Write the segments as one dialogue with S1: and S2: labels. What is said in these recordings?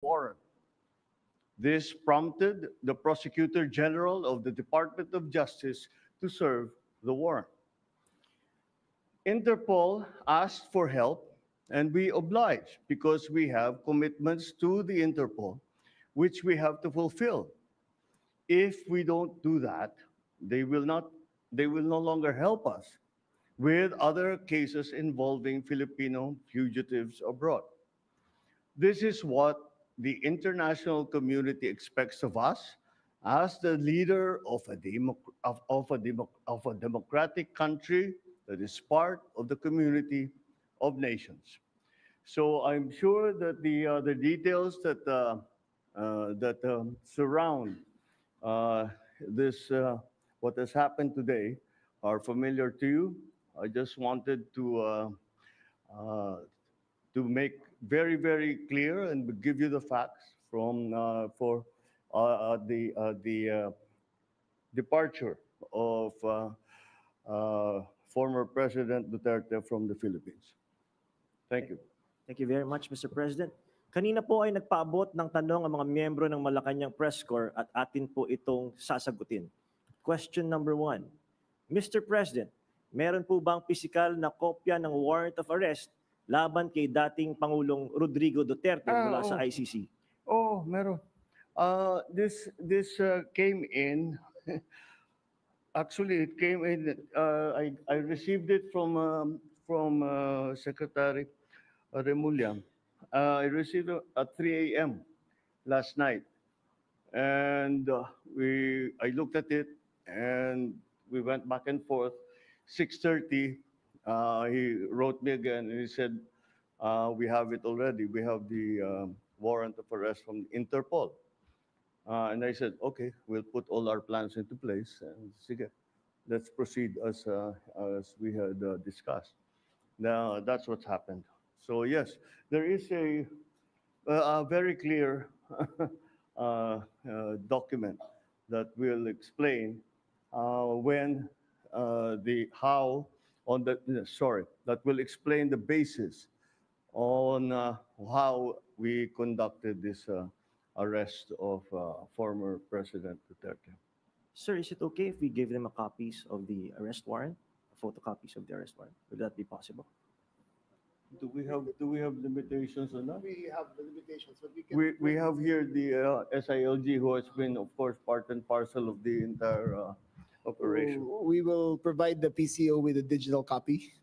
S1: warrant. This prompted the Prosecutor General of the Department of Justice to serve the warrant. Interpol asked for help, and we obliged because we have commitments to the Interpol, which we have to fulfill. If we don't do that, they will no longer help us with other cases involving Filipino fugitives abroad. This is what the international community expects of us as the leader of a democratic country that is part of the community of nations. So I'm sure that the details that surround this what has happened today are familiar to you. I just wanted uh, to make very, very clear and give you the facts from for the departure of former President Duterte from the Philippines. Thank you.
S2: Thank you very much, Mr. President. Kanina po ay nagpaabot ng tanong ang mga miyembro ng Malacanang Press Corps at atin po itong sasagutin. Question number 1. Mr. President, meron po bang pisikal na kopya ng warrant of arrest laban kay dating Pangulong Rodrigo Duterte mula sa ICC?
S1: Oh, meron. This came in. Actually, it came in. I received it from Secretary Remulla. I received it at 3 a.m. last night, and I looked at it, and we went back and forth. 6:30, he wrote me again, and he said, "We have it already. We have the warrant of arrest from Interpol." And I said, "Okay, we'll put all our plans into place, and sige, let's proceed as we had discussed." Now that's what's happened. So yes, there is a very clear document that will explain when that will explain the basis on how we conducted this arrest of former President Duterte.
S2: Sir, is it okay if we give them a copies of the arrest warrant, photocopies of the arrest warrant? Would that be possible?
S1: Do we have limitations on that?
S3: We have the limitations, but we can.
S1: We have here the SILG, who has been, of course, part and parcel of the entire operation.
S3: We will provide the PCO with a digital copy.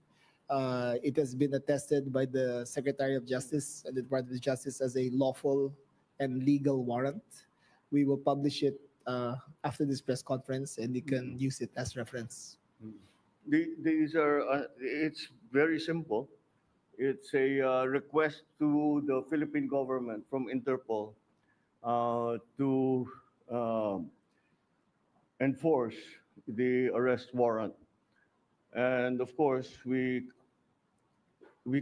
S3: It has been attested by the Secretary of Justice and the Department of Justice as a lawful and legal warrant. We will publish it after this press conference, and you can use it as reference.
S1: These are, it's very simple. It's a request to the Philippine government from Interpol to enforce the arrest warrant. And of course, we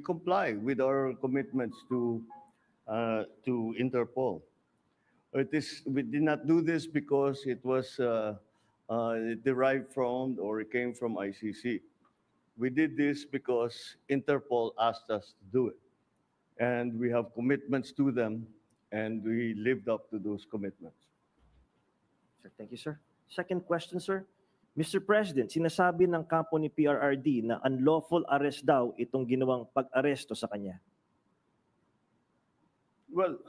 S1: comply with our commitments to Interpol. We did not do this because it was derived from or it came from ICC. We did this because Interpol asked us to do it. And we have commitments to them, and we lived up to those commitments.
S2: Sir, thank you, sir. Second question, sir. Mr. President, sinasabi ng kampo ni PRRD na unlawful arrest daw itong ginawang pag-aresto sa kanya.
S1: Well,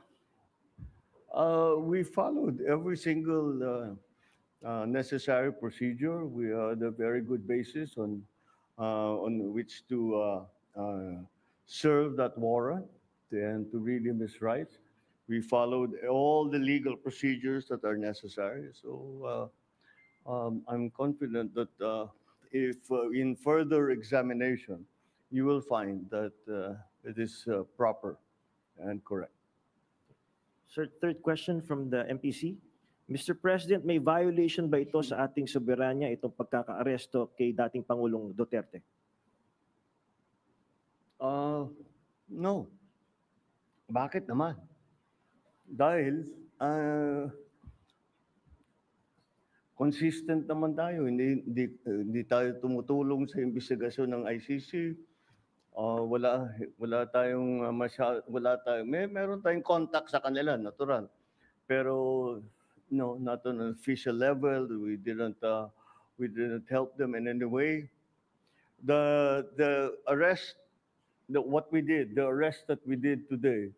S1: we followed every single necessary procedure. We had a very good basis on which to serve that warrant and to read him his rights. We followed all the legal procedures that are necessary. So I'm confident that if in further examination, you will find that it is proper and correct.
S2: Sir, third question from the MPC. Mr. President, may violation ba ito sa ating soberanya, itong pagkaka-aresto kay dating Pangulong Duterte?
S1: No. Bakit naman? Dahil consistent naman tayo. Hindi tayo tumutulong sa investigasyon ng ICC. wala tayong meron tayong contact sa kanila, natural. Pero no, not on an official level. We didn't help them in any way. The arrest, the arrest that we did today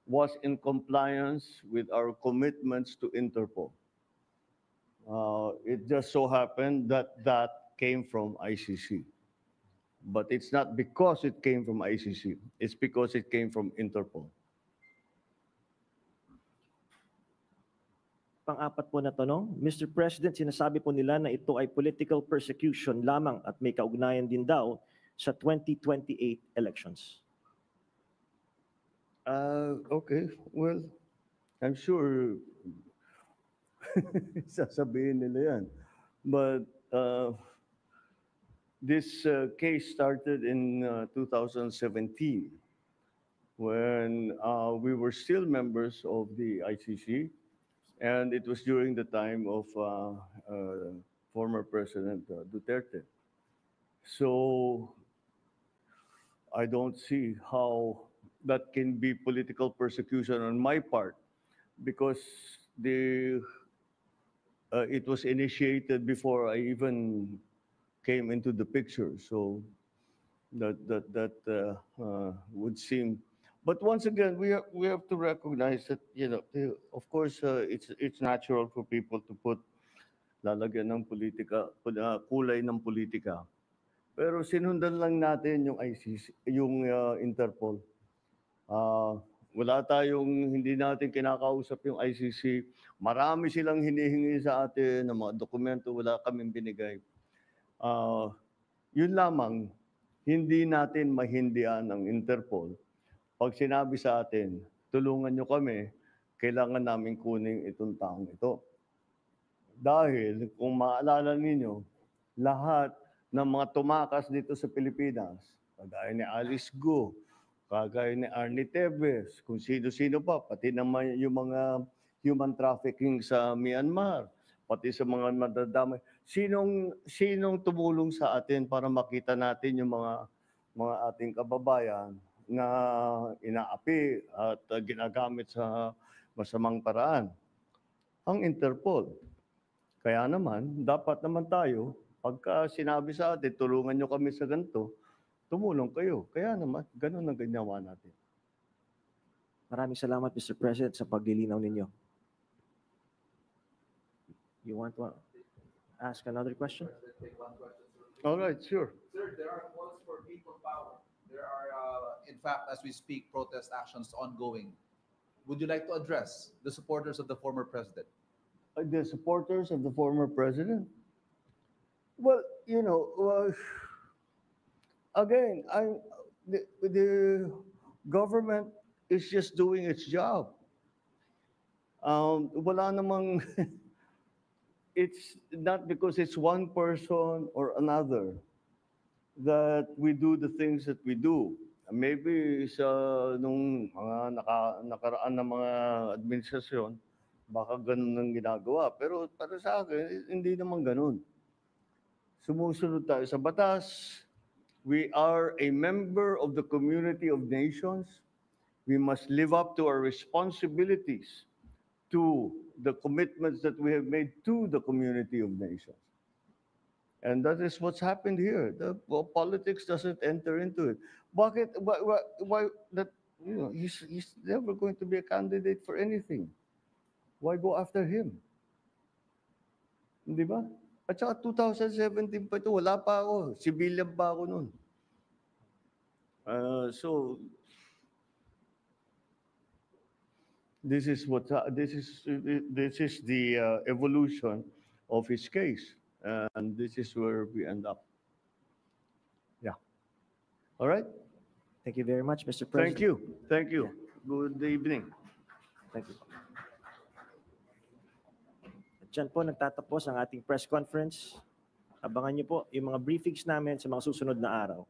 S1: was in compliance with our commitments to Interpol. It just so happened that that came from ICC. But it's not because it came from ICC. It's because it came from Interpol.
S2: Pang-apat po na tanong, Mr. President, sinasabi po nila na ito ay political persecution lamang at may kaugnayan din daw sa 2028 elections.
S1: Okay, well, I'm sure sasabihin nila yan. But this case started in 2017 when we were still members of the ICC, and it was during the time of former President Duterte. So I don't see how that can be political persecution on my part, because it was initiated before I even came into the picture. So that would seem. But once again, we have to recognize that, of course, it's natural for people to put lalagyan ng politika, kulay ng politika. Pero sinundan lang natin yung ICC, yung Interpol. Wala tayong, hindi natin kinakausap yung ICC. Marami silang hinihingi sa atin ng mga dokumento, wala kaming binigay. Yun lamang, hindi natin mahindian ang Interpol. Pag sinabi sa atin, tulungan nyo kami, kailangan namin kunin itong taong ito. Dahil kung maalala ninyo, lahat ng mga tumakas dito sa Pilipinas, kagaya ni Alice Go, kagaya ni Arnie Teves, kung sino-sino pa, pati naman yung mga human trafficking sa Myanmar, pati sa mga madadamay. Sinong tumulong sa atin para makita natin yung mga ating kababayan na inaapi at ginagamit sa masamang paraan? Ang Interpol. Kaya naman, dapat naman tayo, pagka sinabi sa atin, tulungan nyo kami sa ganito, tumulong kayo. Kaya naman, ganun ang ginawa natin.
S2: Maraming salamat, Mr. President, sa paglilinaw ninyo. You want to ask another question?
S1: All right, sure.
S4: Sir, there are calls for people power. There are, in fact, as we speak, protest actions ongoing. Would you like to address the supporters of the former president?
S1: The supporters of the former president? Well, again, the government is just doing its job. Wala namang, it's not because it's one person or another that we do the things that we do. Maybe nung mga nakaraan na mga administrasyon, baka ganun ang ginagawa. Pero para sa akin, hindi naman ganun. Sumusunod tayo sa batas. We are a member of the community of nations. We must live up to our responsibilities, to the commitments that we have made to the community of nations. And that is what's happened here. Politics doesn't enter into it. Bakit? Why that? He's never going to be a candidate for anything. Why go after him? Di ba? At saka 2017 pa ito, wala pa ako. Civilian pa ako noon. So this is the evolution of his case, and this is where we end up. Yeah. All right.
S2: Thank you very much, Mr. President.
S1: Thank you. Thank you. Good evening.
S2: Thank you. At dyan po nagtatapos ang ating press conference. Abangan niyo po yung mga briefings namin sa mga susunod na araw.